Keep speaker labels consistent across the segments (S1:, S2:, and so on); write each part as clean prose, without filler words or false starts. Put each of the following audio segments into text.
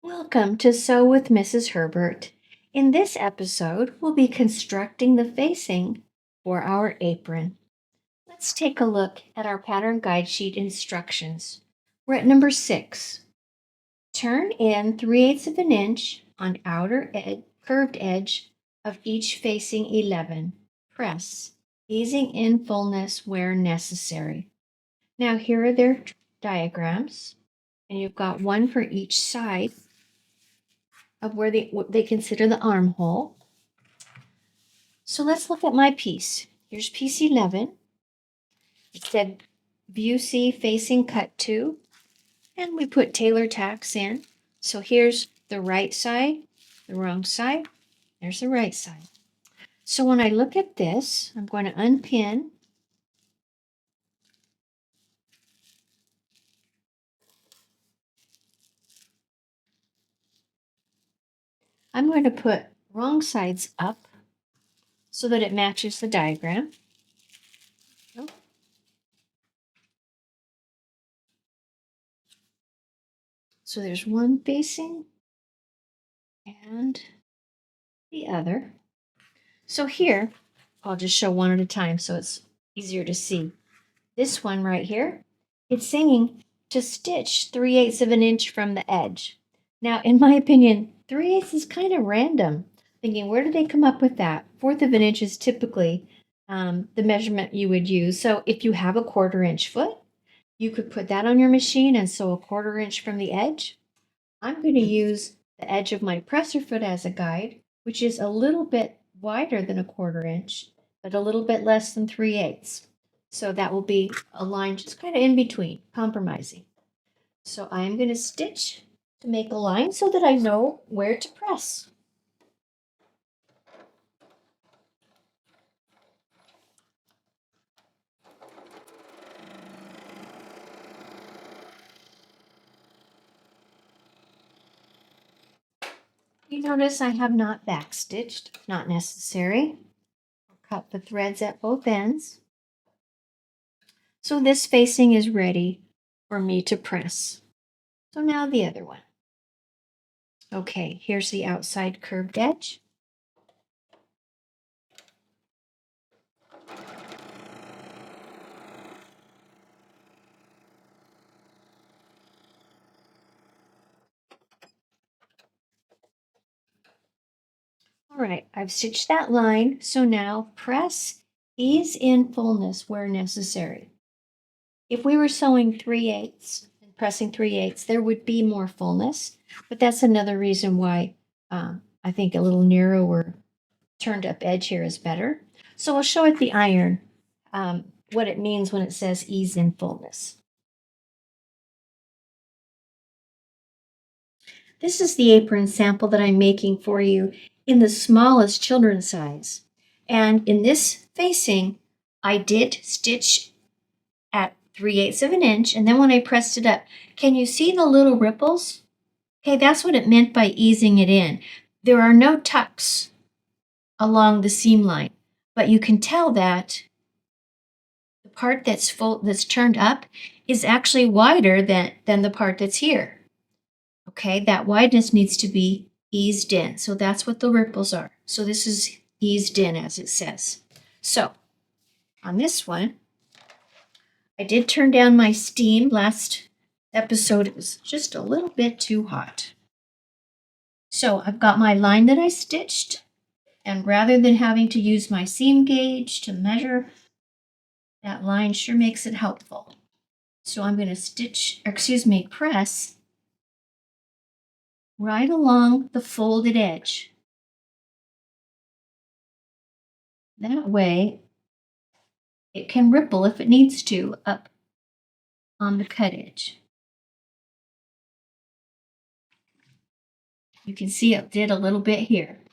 S1: Welcome to Sew with Mrs. Herbert. In this episode, we'll be constructing the facing for our apron. Let's take a look at our pattern guide sheet instructions. We're at number 6. Turn in 3/8 of an inch on outer curved edge of each facing 11. Press, easing in fullness where necessary. Now here are their diagrams, and you've got one for each side of where what they consider the armhole. So let's look at my piece. Here's piece 11. It said view C facing cut 2, and we put tailor tacks in. So here's the right side, the wrong side, there's the right side. So when I look at this, I'm going to unpin. I'm going to put wrong sides up so that it matches the diagram. So there's one facing and the other. So here, I'll just show one at a time so it's easier to see. This one right here, it's saying to stitch 3/8 of an inch from the edge. Now, in my opinion, 3/8 is kind of random. Thinking, where did they come up with that? 1/4 of an inch is typically the measurement you would use. So if you have a 1/4 inch foot, you could put that on your machine and sew a 1/4 inch from the edge. I'm going to use the edge of my presser foot as a guide, which is a little bit wider than a 1/4 inch, but a little bit less than 3/8. So that will be a line just kind of in between, compromising. So I'm going to stitch to make a line so that I know where to press. You notice I have not backstitched, not necessary. I'll cut the threads at both ends. So this facing is ready for me to press. So now the other one. Okay, here's the outside curved edge. All right, I've stitched that line, so now press, ease in fullness where necessary. If we were sewing 3/8 and pressing 3/8, there would be more fullness, but that's another reason why I think a little narrower turned up edge here is better. So I'll show at the iron what it means when it says ease in fullness. This is the apron sample that I'm making for you in the smallest children's size. And in this facing, I did stitch at 3/8 of an inch, and then when I pressed it up, can you see the little ripples? Okay, that's what it meant by easing it in. There are no tucks along the seam line, but you can tell that the part that's turned up is actually wider than the part that's here. Okay, that wideness needs to be eased in. So that's what the ripples are. So this is eased in as it says. So on this one, I did turn down my steam. Last episode, it was just a little bit too hot. So I've got my line that I stitched, and rather than having to use my seam gauge to measure, that line sure makes it helpful. So I'm going to press right along the folded edge. That way, it can ripple if it needs to up on the cut edge. You can see it did a little bit here.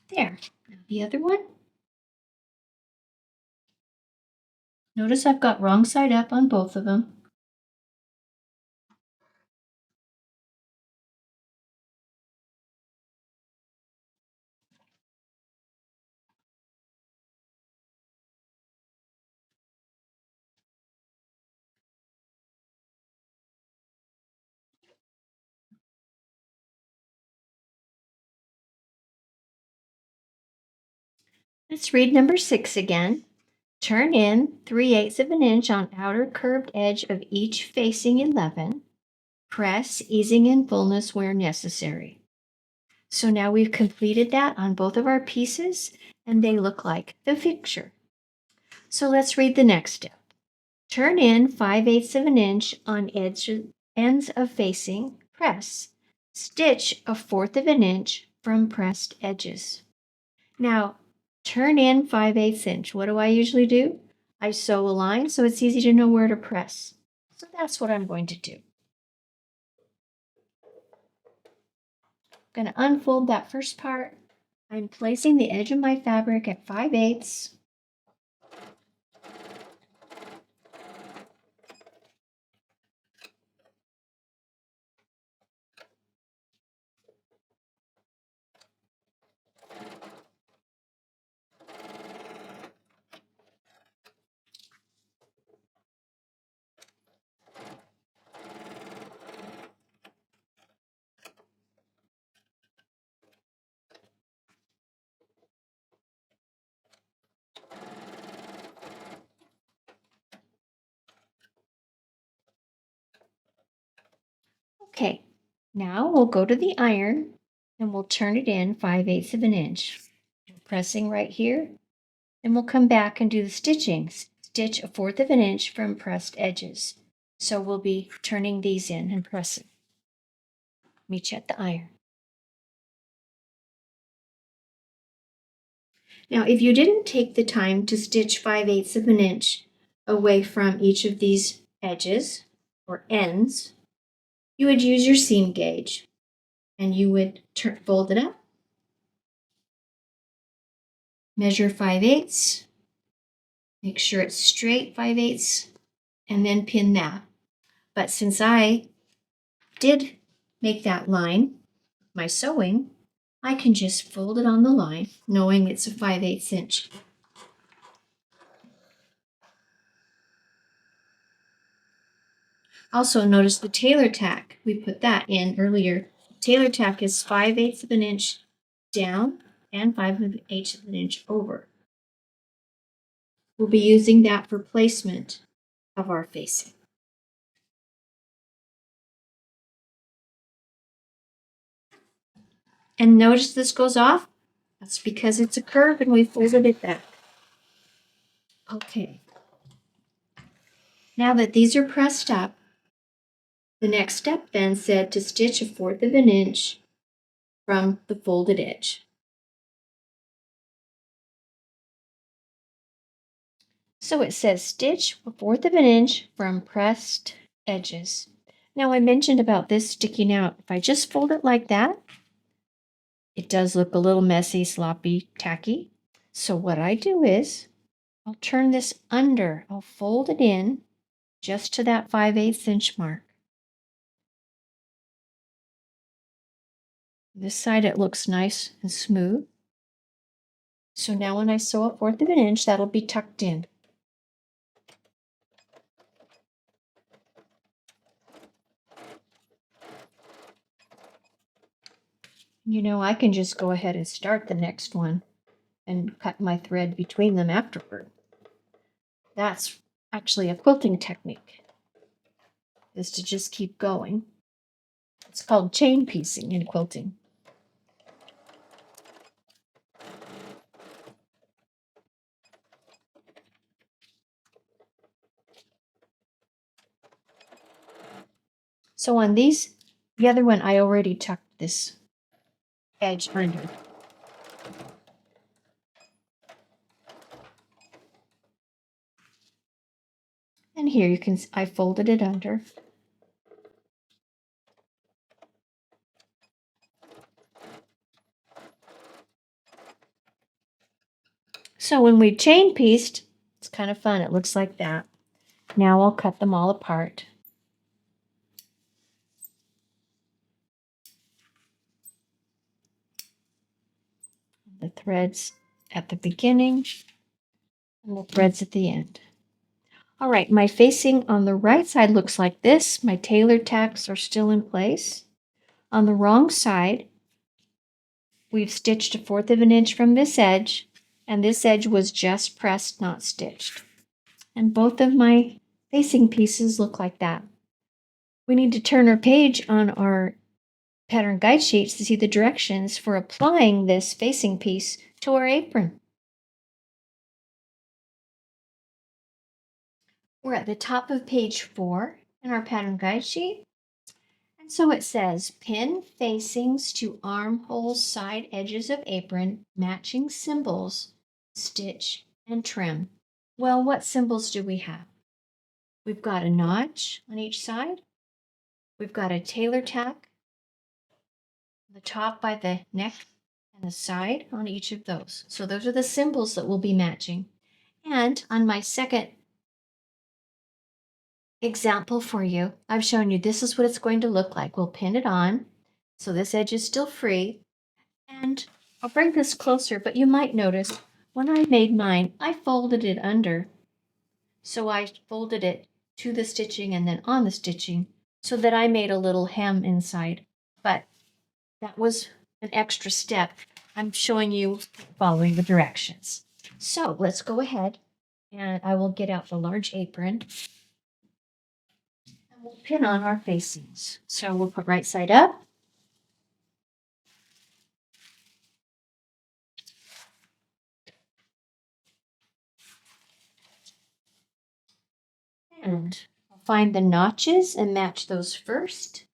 S1: There. Now the other one. Notice I've got wrong side up on both of them. Let's read number 6 again. Turn in 3/8 of an inch on outer curved edge of each facing 11. Press, easing in fullness where necessary. So now we've completed that on both of our pieces, and they look like the picture. So let's read the next step. Turn in 5/8 of an inch on ends of facing. Press. Stitch 1/4 of an inch from pressed edges. Now, turn in 5/8 inch. What do I usually do? I sew a line so it's easy to know where to press. So that's what I'm going to do. I'm going to unfold that first part. I'm placing the edge of my fabric at 5/8. Okay, now we'll go to the iron and we'll turn it in 5/8 of an inch. Pressing right here, and we'll come back and do the stitching. Stitch 1/4 of an inch from pressed edges. So we'll be turning these in and pressing. Meet you at the iron. Now, if you didn't take the time to stitch 5/8 of an inch away from each of these edges or ends, you would use your seam gauge and you would fold it up, measure 5/8, make sure it's straight 5/8, and then pin that. But since I did make that line, my sewing, I can just fold it on the line, knowing it's a 5/8 inch. Also notice the tailor tack, we put that in earlier. Tailor tack is 5/8 of an inch down and 5/8 of an inch over. We'll be using that for placement of our facing. And notice this goes off. That's because it's a curve and we folded it back. Okay. Now that these are pressed up, the next step then said to stitch 1/4 of an inch from the folded edge. So it says stitch 1/4 of an inch from pressed edges. Now I mentioned about this sticking out. If I just fold it like that, it does look a little messy, sloppy, tacky. So what I do is I'll turn this under. I'll fold it in just to that 5/8 inch mark. This side it looks nice and smooth. So now when I sew 1/4 of an inch, that'll be tucked in. You know, I can just go ahead and start the next one and cut my thread between them afterward. That's actually a quilting technique, is to just keep going. It's called chain piecing in quilting. So on these, the other one, I already tucked this edge under. And here you can, I folded it under. So when we chain pieced, it's kind of fun. It looks like that. Now I'll cut them all apart. The threads at the beginning and the threads at the end. All right, my facing on the right side looks like this. My tailor tacks are still in place. On the wrong side, we've stitched 1/4 of an inch from this edge, And this edge was just pressed, not stitched. And both of my facing pieces look like that. We need to turn our page on our pattern guide sheets to see the directions for applying this facing piece to our apron. We're at the top of page 4 in our pattern guide sheet. And so it says, pin facings to armhole side edges of apron, matching symbols, stitch, and trim. Well, what symbols do we have? We've got a notch on each side. We've got a tailor tack, the top by the neck and the side on each of those. So those are the symbols that we'll be matching. And on my second example for you, I've shown you this is what it's going to look like. We'll pin it on, so this edge is still free. And I'll bring this closer, but you might notice when I made mine, I folded it under. So I folded it to the stitching and then on the stitching so that I made a little hem inside. But that was an extra step. I'm showing you following the directions. So let's go ahead and I will get out the large apron and we'll pin on our facings. So we'll put right side up. And I'll find the notches and match those first.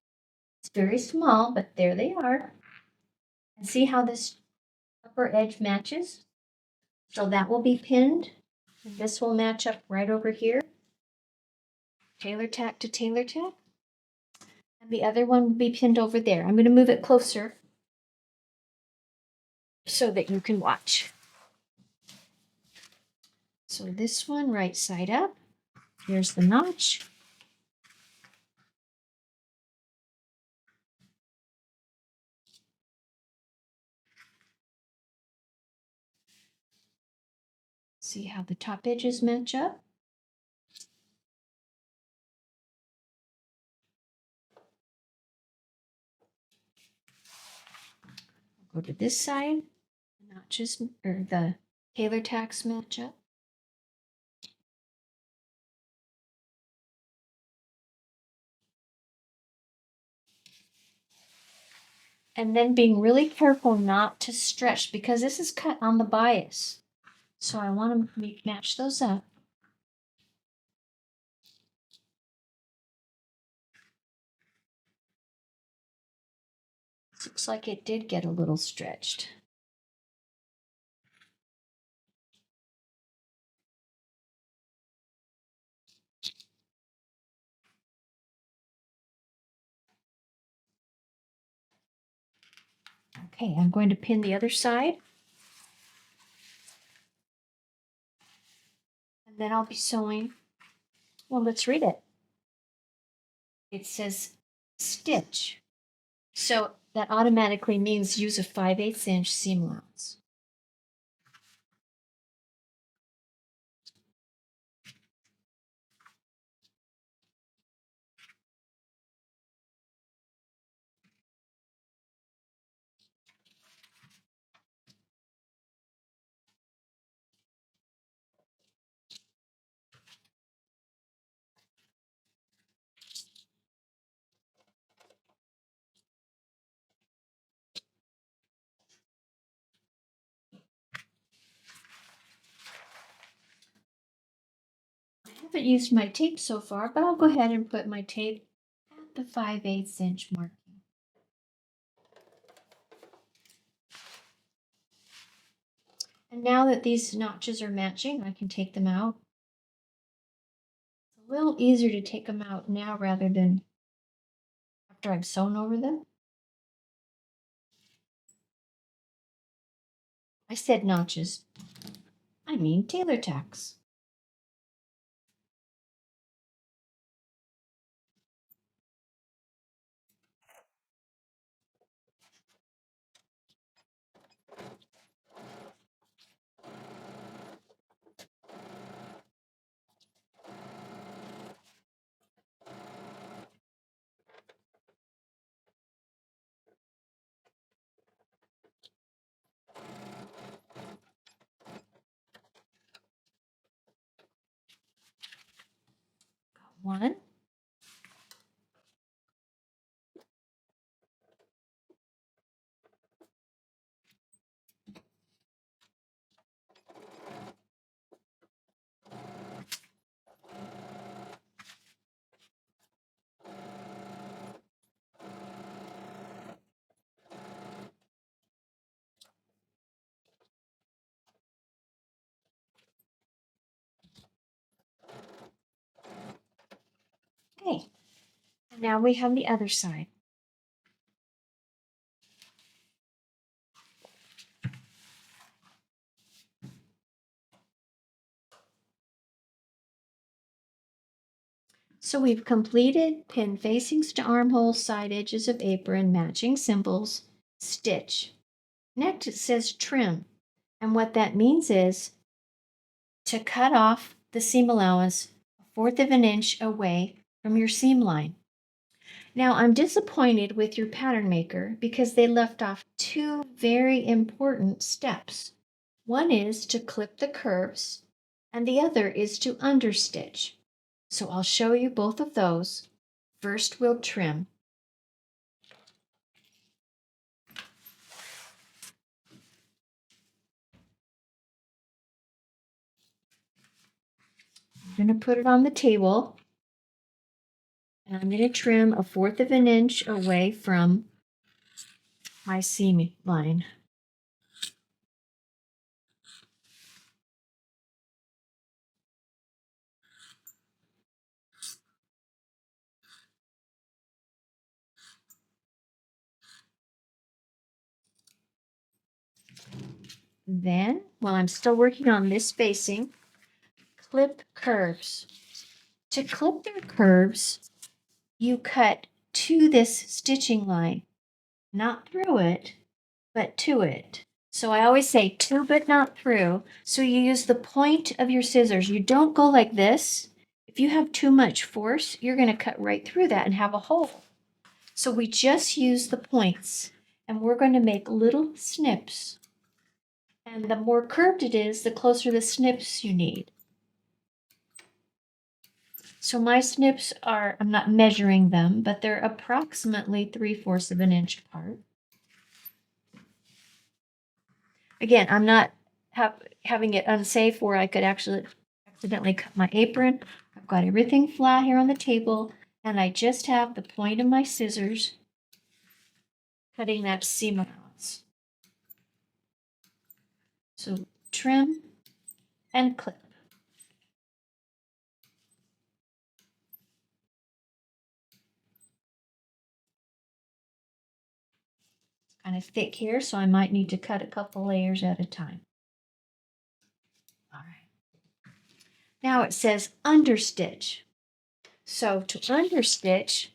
S1: It's very small, but there they are. And see how this upper edge matches? So that will be pinned. And this will match up right over here. Tailor tack to tailor tack. And the other one will be pinned over there. I'm going to move it closer so that you can watch. So this one right side up. Here's the notch. See how the top edges match up? Go to this side. The notches or the tailor tacks match up. And then being really careful not to stretch because this is cut on the bias. So I want to match those up. Looks like it did get a little stretched. Okay, I'm going to pin the other side. And then I'll be sewing. Well, let's read it. It says stitch. So that automatically means use a 5/8 inch seam allowance. I haven't used my tape so far, but I'll go ahead and put my tape at the 5/8 inch marking. And now that these notches are matching, I can take them out. It's a little easier to take them out now rather than after I've sewn over them. I said notches. I mean tailor tacks. one. Okay, and now we have the other side. So we've completed pin facings to armholes, side edges of apron, matching symbols, stitch. Next it says trim, and what that means is to cut off the seam allowance 1/4 of an inch away from your seam line. Now I'm disappointed with your pattern maker because they left off two very important steps. One is to clip the curves and the other is to understitch. So I'll show you both of those. First we'll trim. I'm going to put it on the table and I'm going to trim 1/4 of an inch away from my seam line. Then, while I'm still working on this facing, clip curves. To clip their curves, you cut to this stitching line, not through it, but to it. So I always say to but not through. So you use the point of your scissors. You don't go like this. If you have too much force, you're going to cut right through that and have a hole. So we just use the points and we're going to make little snips. And the more curved it is, the closer the snips you need. So my snips are, I'm not measuring them, but they're approximately 3/4 of an inch apart. Again, I'm not having it unsafe where I could actually accidentally cut my apron. I've got everything flat here on the table, and I just have the point of my scissors cutting that seam allowance. So trim and clip. Kind of thick here, so I might need to cut a couple layers at a time. All right. Now it says understitch. So to understitch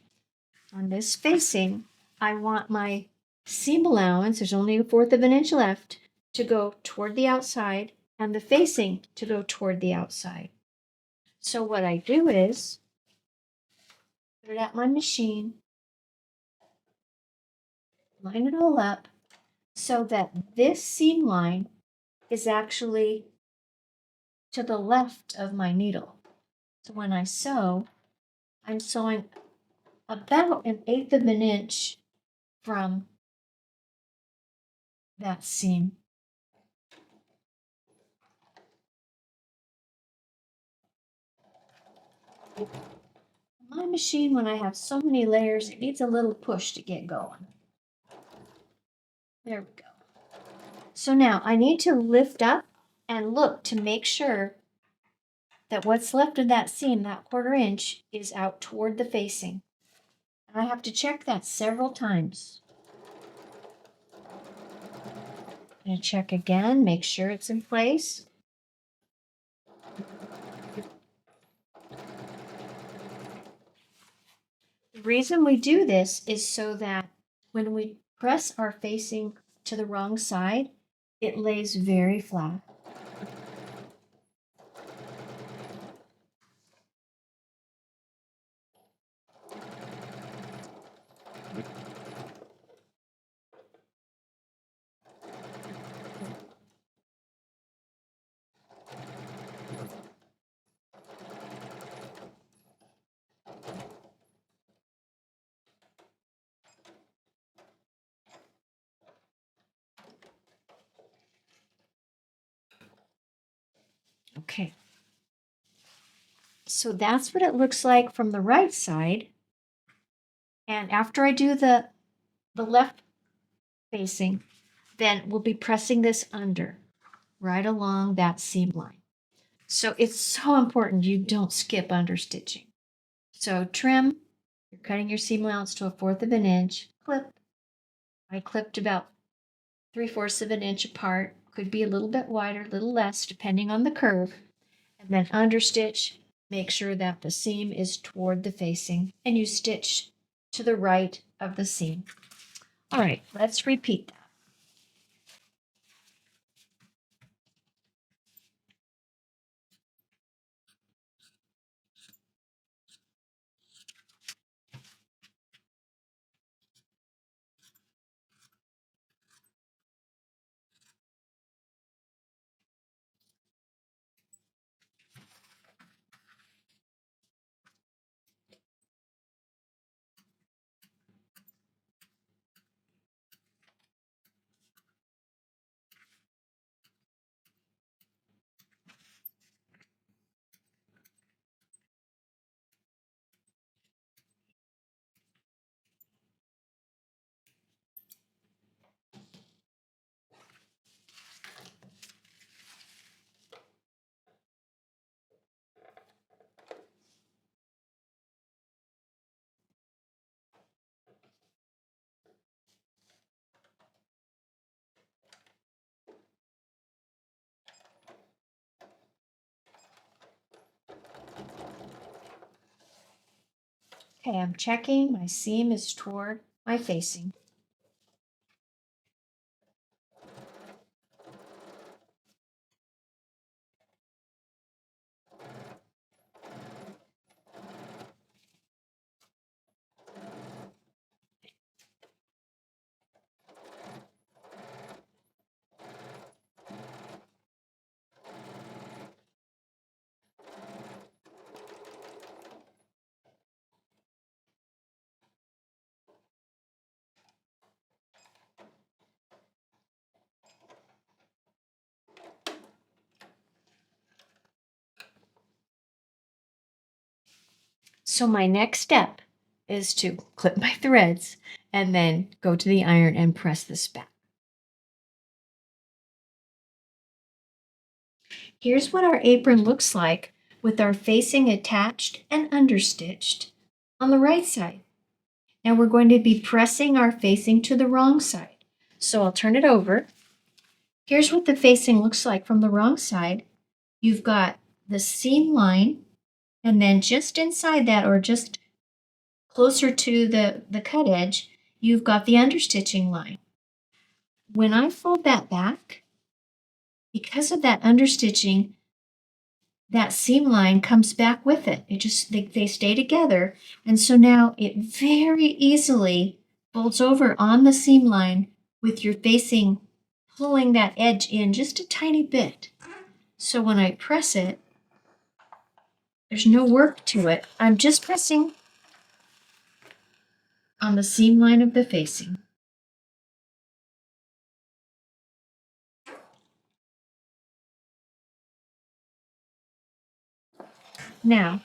S1: on this facing, I want my seam allowance, there's only 1/4 of an inch left, to go toward the outside and the facing to go toward the outside. So what I do is put it at my machine, line it all up so that this seam line is actually to the left of my needle. So when I sew, I'm sewing about 1/8 of an inch from that seam. My machine, when I have so many layers, it needs a little push to get going. There we go. So now I need to lift up and look to make sure that what's left of that seam, that 1/4 inch, is out toward the facing. And I have to check that several times. I'm going to check again, make sure it's in place. The reason we do this is so that when we press our facing to the wrong side, it lays very flat. Okay. So that's what it looks like from the right side. And after I do the left facing, then we'll be pressing this under right along that seam line. So it's so important you don't skip under stitching. So trim, you're cutting your seam allowance to 1/4 of an inch, clip. I clipped about 3/4 of an inch apart, could be a little bit wider, a little less, depending on the curve. And then understitch, make sure that the seam is toward the facing, and you stitch to the right of the seam. All right, let's repeat that. Okay, I'm checking my seam is toward my facing. So my next step is to clip my threads and then go to the iron and press this back. Here's what our apron looks like with our facing attached and understitched on the right side. Now we're going to be pressing our facing to the wrong side. So I'll turn it over. Here's what the facing looks like from the wrong side. You've got the seam line, and then just inside that, or just closer to the cut edge, you've got the understitching line. When I fold that back, because of that understitching, that seam line comes back with it. They stay together. And so now it very easily folds over on the seam line with your facing pulling that edge in just a tiny bit. So when I press it, there's no work to it. I'm just pressing on the seam line of the facing. Now,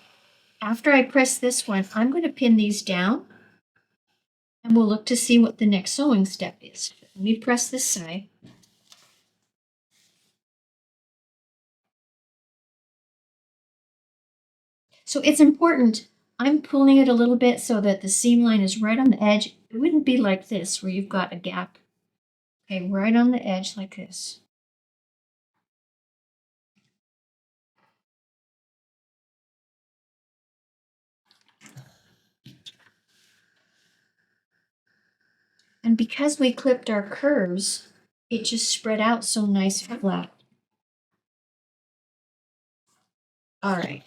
S1: after I press this one, I'm going to pin these down, and we'll look to see what the next sewing step is. Let me press this side. So it's important, I'm pulling it a little bit so that the seam line is right on the edge. It wouldn't be like this where you've got a gap. Okay, right on the edge like this. And because we clipped our curves, it just spread out so nice and flat. All right,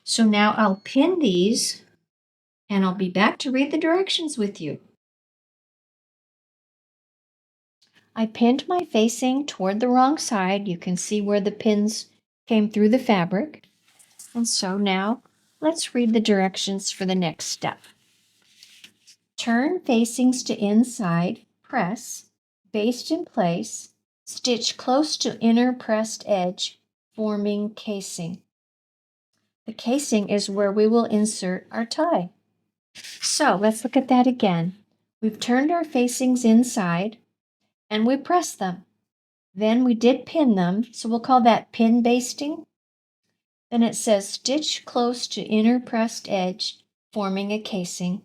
S1: so now I'll pin these, and I'll be back to read the directions with you. I pinned my facing toward the wrong side. You can see where the pins came through the fabric. And so now let's read the directions for the next step. Turn facings to inside, press, baste in place, stitch close to inner pressed edge, forming casing. The casing is where we will insert our tie. So let's look at that again. We've turned our facings inside and we press them. Then we did pin them, so we'll call that pin basting. Then it says stitch close to inner pressed edge, forming a casing.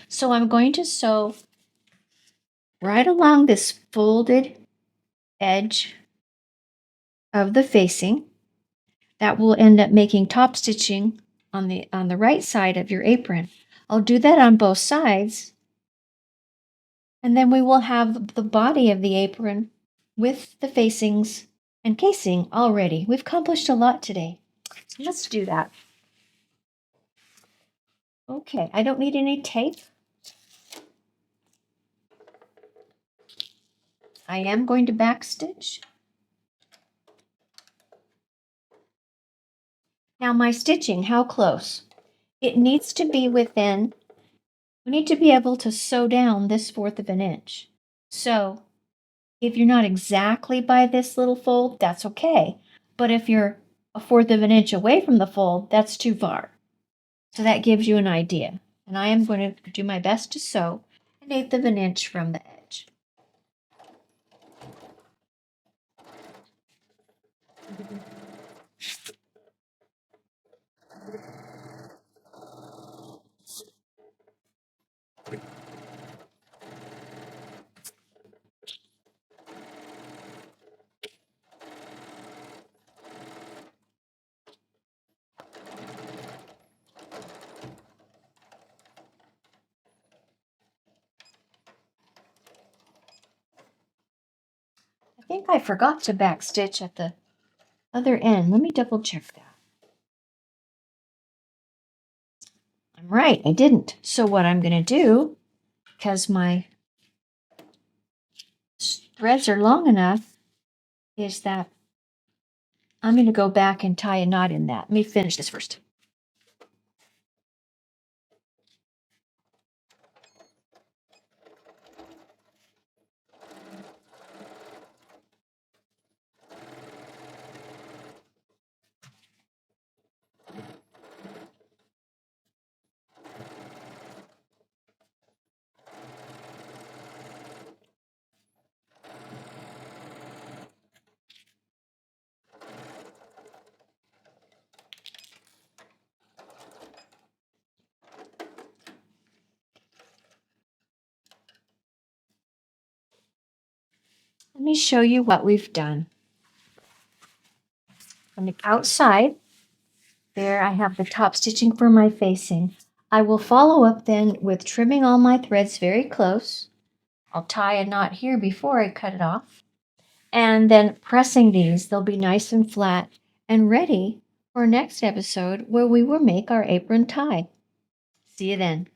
S1: So I'm going to sew right along this folded edge of the facing. That will end up making top stitching on the right side of your apron. I'll do that on both sides. And then we will have the body of the apron with the facings and casing already. We've accomplished a lot today. Let's do that. Okay, I don't need any tape. I am going to backstitch. Now my stitching, how close? It needs to be within, we need to be able to sew down this 1/4 of an inch. So if you're not exactly by this little fold, that's okay. But if you're a 1/4 of an inch away from the fold, that's too far. So that gives you an idea. And I am going to do my best to sew 1/8 of an inch from the edge. I think I forgot to backstitch at the other end. Let me double check that. I'm right, I didn't. So what I'm going to do, because my threads are long enough, is that I'm going to go back and tie a knot in that. Let me finish this first. Let me show you what we've done. On the outside, there I have the top stitching for my facing. I will follow up then with trimming all my threads very close. I'll tie a knot here before I cut it off. And then pressing these, they'll be nice and flat and ready for next episode where we will make our apron tie. See you then.